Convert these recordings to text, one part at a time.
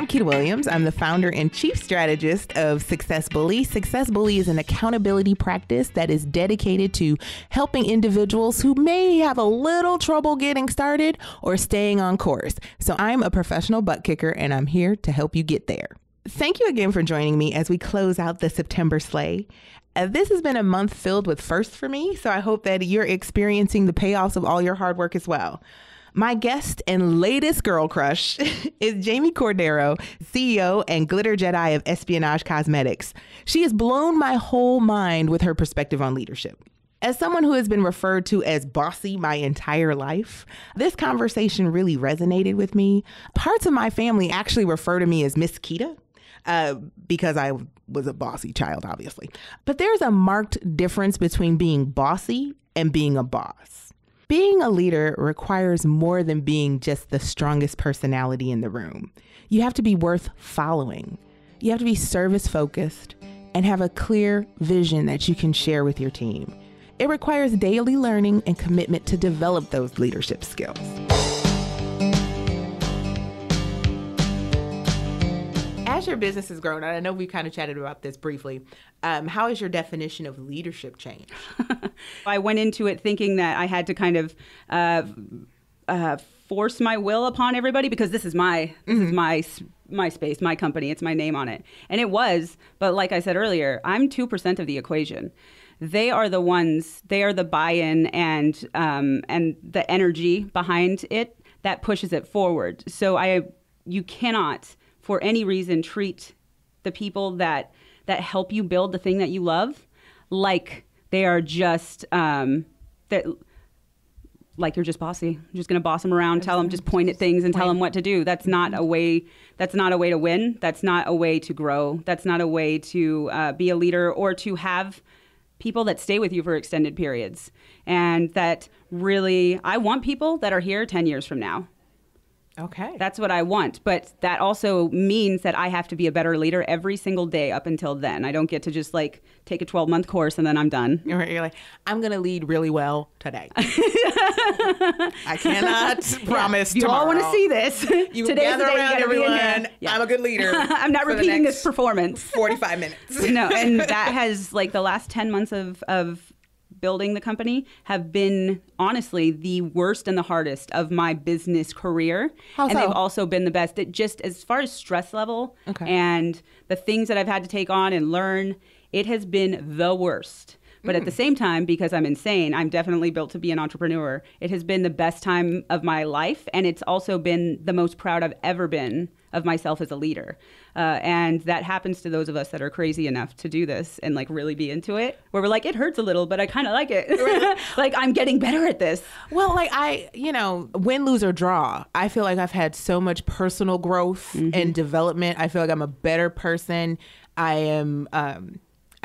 I'm Keita Williams. I'm the founder and chief strategist of Success Bully. Success Bully is an accountability practice that is dedicated to helping individuals who may have a little trouble getting started or staying on course. So I'm a professional butt kicker, and I'm here to help you get there. Thank you again for joining me as we close out the September sleigh. This has been a month filled with firsts for me, so I hope that you're experiencing the payoffs of all your hard work as well. My guest and latest girl crush is Jaimie Cordero, CEO and glitter Jedi of Espionage Cosmetics. She has blown my whole mind with her perspective on leadership. As someone who has been referred to as bossy my entire life, this conversation really resonated with me. Parts of my family actually refer to me as Miss Keita because I was a bossy child, obviously. But there's a marked difference between being bossy and being a boss. Being a leader requires more than being just the strongest personality in the room. You have to be worth following. You have to be service focused and have a clear vision that you can share with your team. It requires daily learning and commitment to develop those leadership skills. As your business has grown, and I know we kind of chatted about this briefly, how has your definition of leadership changed? I went into it thinking that I had to kind of force my will upon everybody because this is my space, my company, it's my name on it. And it was, but like I said earlier, I'm 2% of the equation. They are the ones, they are the buy-in and the energy behind it that pushes it forward. So you cannot, for any reason, treat the people that help you build the thing that you love like they are just like you're just bossy. You're just going to boss them around, tell them, just point at things and tell them what to do. That's not a way. That's not a way to win. That's not a way to grow. That's not a way to be a leader or to have people that stay with you for extended periods. And that really, I want people that are here 10 years from now. Okay. That's what I want. But that also means that I have to be a better leader every single day up until then. I don't get to just like take a 12-month course and then I'm done. You're like, I'm going to lead really well today. I cannot promise you tomorrow. all want to see this. You gather around everyone. I'm a good leader. I'm not repeating this performance. 45 minutes. No, and that has like the last 10 months of building the company have been honestly the worst and the hardest of my business career. How so? They've also been the best. It just, as far as stress level and the things that I've had to take on and learn, it has been the worst. But at the same time, because I'm insane, I'm definitely built to be an entrepreneur. It has been the best time of my life, and it's also been the most proud I've ever been of myself as a leader. And that happens to those of us that are crazy enough to do this and like really be into it, where we're like, it hurts a little, but I kind of like it. Like, I'm getting better at this. Well, like win, lose, or draw, I feel like I've had so much personal growth and development. I feel like I'm a better person. I'm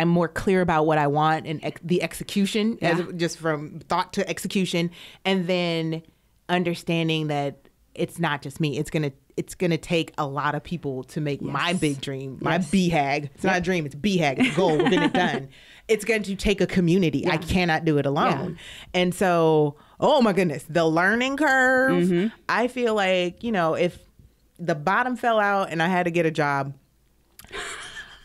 more clear about what I want and the execution, just from thought to execution, and then understanding that it's not just me. It's gonna take a lot of people to make my big dream, my BHAG. It's not a dream, it's BHAG. It's a goal. We're getting it done. It's going to take a community. I cannot do it alone. And so, oh my goodness, the learning curve. I feel like, if the bottom fell out and I had to get a job,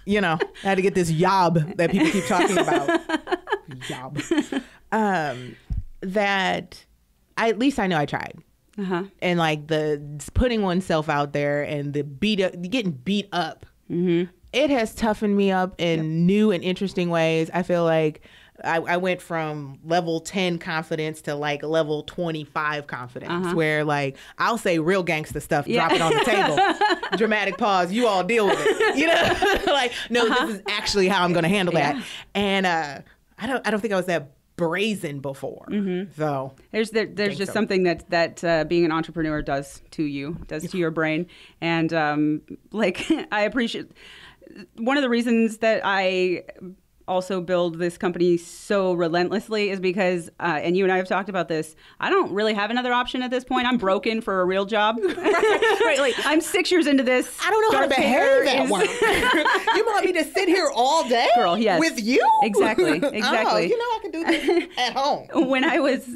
I had to get this job that people keep talking about. Job. That at least I know I tried. And like the putting oneself out there and the getting beat up, it has toughened me up in new and interesting ways. I feel like I went from level 10 confidence to like level 25 confidence, where like I'll say real gangster stuff, drop it on the table, dramatic pause, you all deal with it. Like, no, this is actually how I'm going to handle that. And I don't think I was that brazen before. So there's just something that being an entrepreneur does to you, does to your brain. And like, I appreciate one of the reasons that I also build this company so relentlessly is because, and you and I have talked about this, I don't really have another option at this point. I'm broken for a real job. Right, like I'm 6 years into this. I don't know how to behave that one. You want me to sit here all day? Girl, yes. With you? Exactly. Oh, I can do this at home. When I was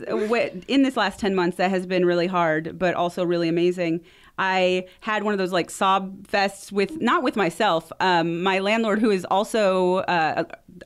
in this last 10 months, that has been really hard, but also really amazing. I had one of those like sob fests not with myself. My landlord, who is also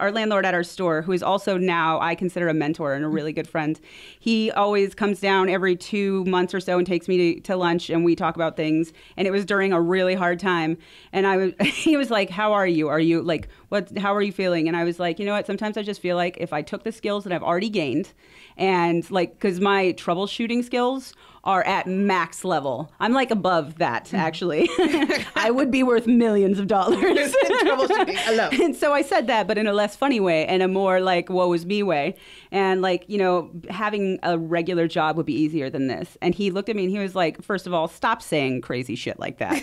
our landlord at our store, who is also now I consider a mentor and a really good friend. He always comes down every 2 months or so and takes me to lunch, and we talk about things. And it was during a really hard time, and he was like, "How are you? Are you like what? How are you feeling?" And I was like, "You know what? Sometimes I just feel like if I took the skills that I've already gained, and like because my troubleshooting skills are at max level. I'm like above that, actually. I would be worth millions of dollars. Troubleshooting alone. And so I said that, but in a less funny way and a more like woe is me way. And like, you know, having a regular job would be easier than this. And he looked at me and he was like, first of all, stop saying crazy shit like that.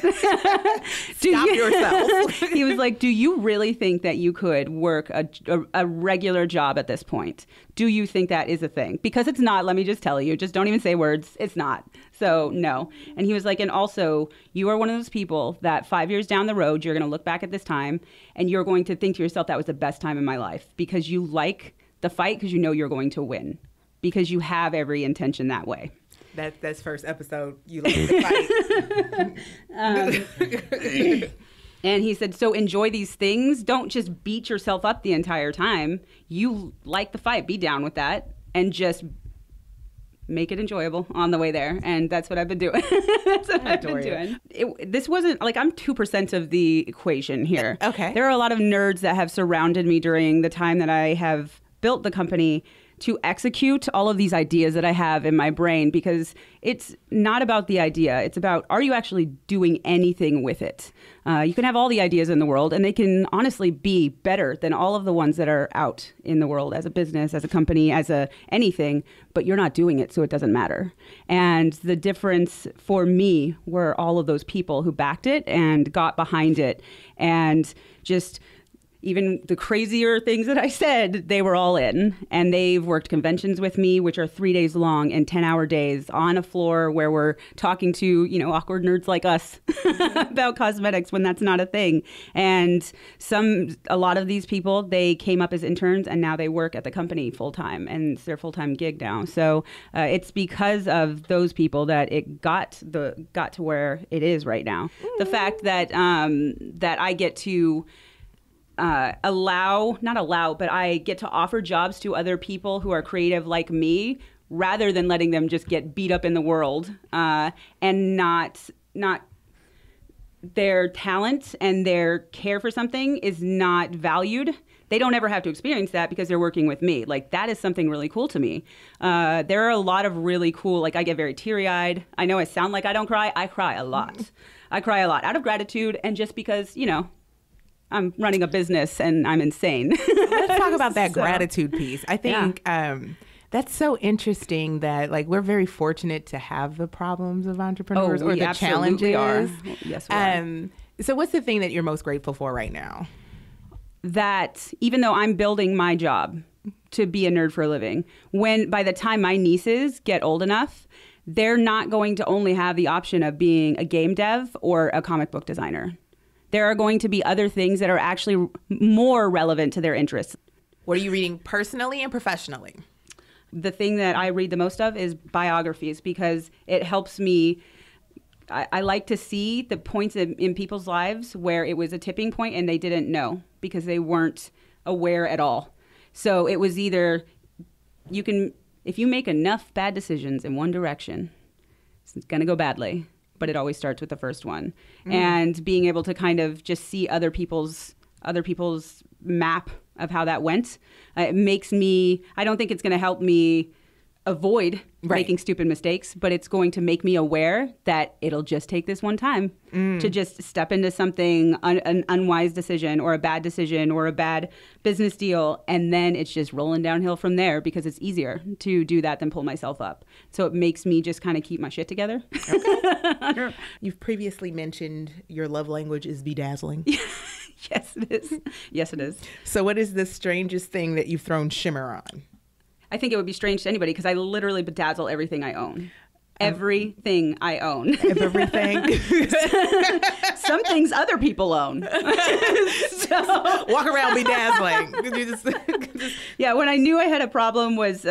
Stop yourself. He was like, do you really think that you could work a regular job at this point? Do you think that is a thing? Because it's not, let me just tell you, just don't even say words. It's not. So no. And he was like, and also you are one of those people that 5 years down the road, you're going to look back at this time and you're going to think to yourself, that was the best time in my life because you like the fight because you know you're going to win because you have every intention that way. That's first episode. You like the fight. And he said, so enjoy these things. Don't just beat yourself up the entire time. You like the fight. Be down with that and just make it enjoyable on the way there. And that's what I've been doing. That's what I've been doing. This wasn't like I'm 2% of the equation here. Okay. There are a lot of nerds that have surrounded me during the time that I have built the company to execute all of these ideas that I have in my brain, because it's not about the idea. It's about, are you actually doing anything with it? You can have all the ideas in the world, and they can honestly be better than all of the ones that are out in the world as a business, as a company, as anything, but you're not doing it, so it doesn't matter. And the difference for me were all of those people who backed it and got behind it and just... Even the crazier things that I said, they were all in. And they've worked conventions with me, which are 3 days long and 10-hour days on a floor where we're talking to, you know, awkward nerds like us about cosmetics when that's not a thing. And a lot of these people, they came up as interns and now they work at the company full time, and it's their full-time gig now. So it's because of those people that it got to where it is right now. The fact that that I get to but I get to offer jobs to other people who are creative like me, rather than letting them just get beat up in the world, and not their talent and their care for something is not valued. They don't ever have to experience that because they're working with me. Like, that is something really cool to me. There are a lot of really cool, like, I get very teary-eyed. I know I sound like I don't cry. I cry a lot. I cry a lot out of gratitude and just because, you know, I'm running a business and I'm insane. Let's talk about that gratitude piece. I think that's so interesting that, like, we're very fortunate to have the problems of entrepreneurs or the challenges. Are. Yes, we are. So what's the thing that you're most grateful for right now? That even though I'm building my job to be a nerd for a living, by the time my nieces get old enough, they're not going to only have the option of being a game dev or a comic book designer. There are going to be other things that are actually more relevant to their interests. What are you reading personally and professionally? The thing that I read the most of is biographies, because it helps me. I like to see the points in people's lives where it was a tipping point and they didn't know because they weren't aware at all. So it was either if you make enough bad decisions in one direction, it's going to go badly. But it always starts with the first one. And being able to kind of just see other people's map of how that went, it makes me, I don't think it's going to help me avoid making stupid mistakes, but it's going to make me aware that it'll just take this one time to just step into something, an unwise decision or a bad decision or a bad business deal. And then it's just rolling downhill from there because it's easier to do that than pull myself up. So it makes me just kind of keep my shit together. Okay. You've previously mentioned your love language is bedazzling. Yes, it is. Yes, it is. So what is the strangest thing that you've thrown shimmer on? I think it would be strange to anybody because I literally bedazzle everything I own. everything I own. Everything. Some things other people own. So, walk around bedazzling. Yeah, when I knew I had a problem was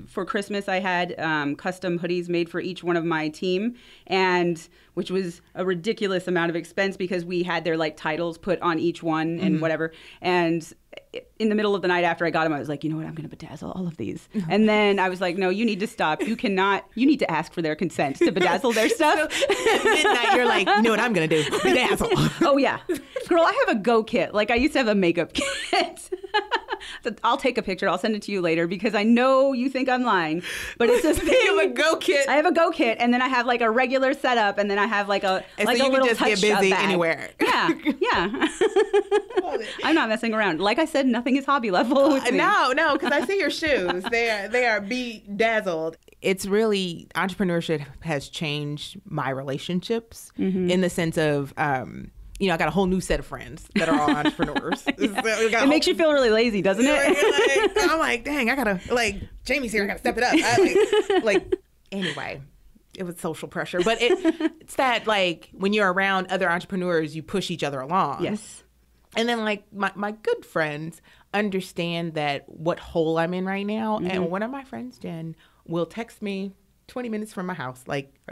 for Christmas I had custom hoodies made for each one of my team, and which was a ridiculous amount of expense because we had their like titles put on each one and whatever. And in the middle of the night after I got them, I was like, you know what, I'm going to bedazzle all of these. And then I was like, no, you need to stop. You need to ask for their consent to bedazzle their stuff. So at midnight, you're like, you know what I'm going to do? Bedazzle. Oh, yeah. Girl, I have a go kit. Like I used to have a makeup kit. I'll take a picture. I'll send it to you later because I know you think I'm lying. But it's just you have a go kit. I have a go kit, and then I have like a regular setup, and then I have like a and like so a you little can just touch get busy bag. anywhere. Yeah. I'm not messing around. Like I said, nothing is hobby level with me. No, because I see your shoes. They are bedazzled. It's really, entrepreneurship has changed my relationships in the sense of, I got a whole new set of friends that are all entrepreneurs. It makes you feel really lazy, doesn't it? I'm like, dang, I gotta, Jaimie's here, I gotta step it up. Anyway, it was social pressure. But it's that, when you're around other entrepreneurs, you push each other along. Yes. And then, my good friends understand that what hole I'm in right now. And one of my friends, Jen, will text me 20 minutes from my house,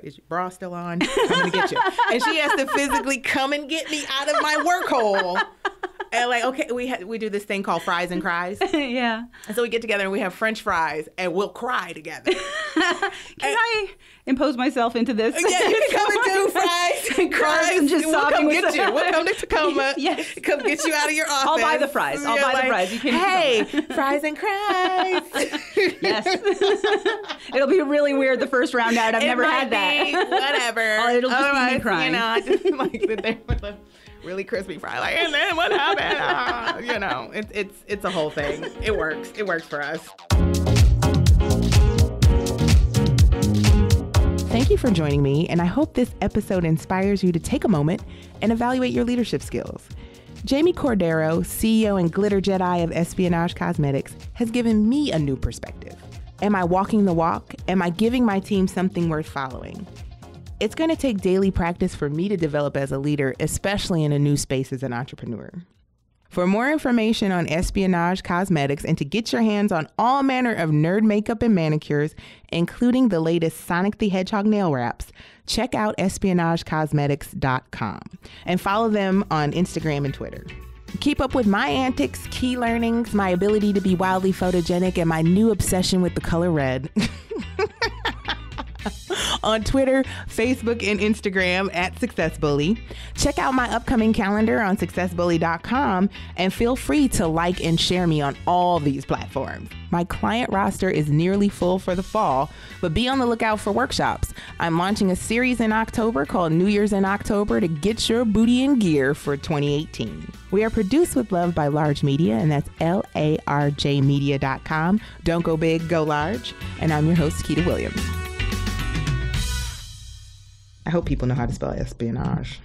is your bra still on? Coming to get you. And she has to physically come and get me out of my work hole. And okay, we do this thing called fries and cries. Yeah. And so we get together and we have French fries and we'll cry together. Can I impose myself into this? Yeah, you can come and do fries and cries. And just we'll come with get you. We'll come to Tacoma. Yes. Come get you out of your office. I'll buy the fries. I'll buy the fries. You can. Hey, fries and cries. Yes. It'll be really weird the first round out. I've never had that. Whatever. It'll just be me crying. I just sit there with a really crispy fry. And then what happened? It's a whole thing. It works. It works for us. Thank you for joining me, and I hope this episode inspires you to take a moment and evaluate your leadership skills. Jaimie Cordero, CEO and glitter Jedi of Espionage Cosmetics, has given me a new perspective. Am I walking the walk? Am I giving my team something worth following? It's going to take daily practice for me to develop as a leader, especially in a new space as an entrepreneur. For more information on Espionage Cosmetics and to get your hands on all manner of nerd makeup and manicures, including the latest Sonic the Hedgehog nail wraps, check out espionagecosmetics.com and follow them on Instagram and Twitter. Keep up with my antics, key learnings, my ability to be wildly photogenic, and my new obsession with the color red. On Twitter, Facebook, and Instagram at Success Bully. Check out my upcoming calendar on successbully.com and feel free to like and share me on all these platforms. My client roster is nearly full for the fall, but be on the lookout for workshops. I'm launching a series in October called New Year's in October to get your booty in gear for 2018. We are produced with love by Large Media, and that's larjmedia.com. Don't go big, go large. And I'm your host, Keita Williams. I hope people know how to spell espionage.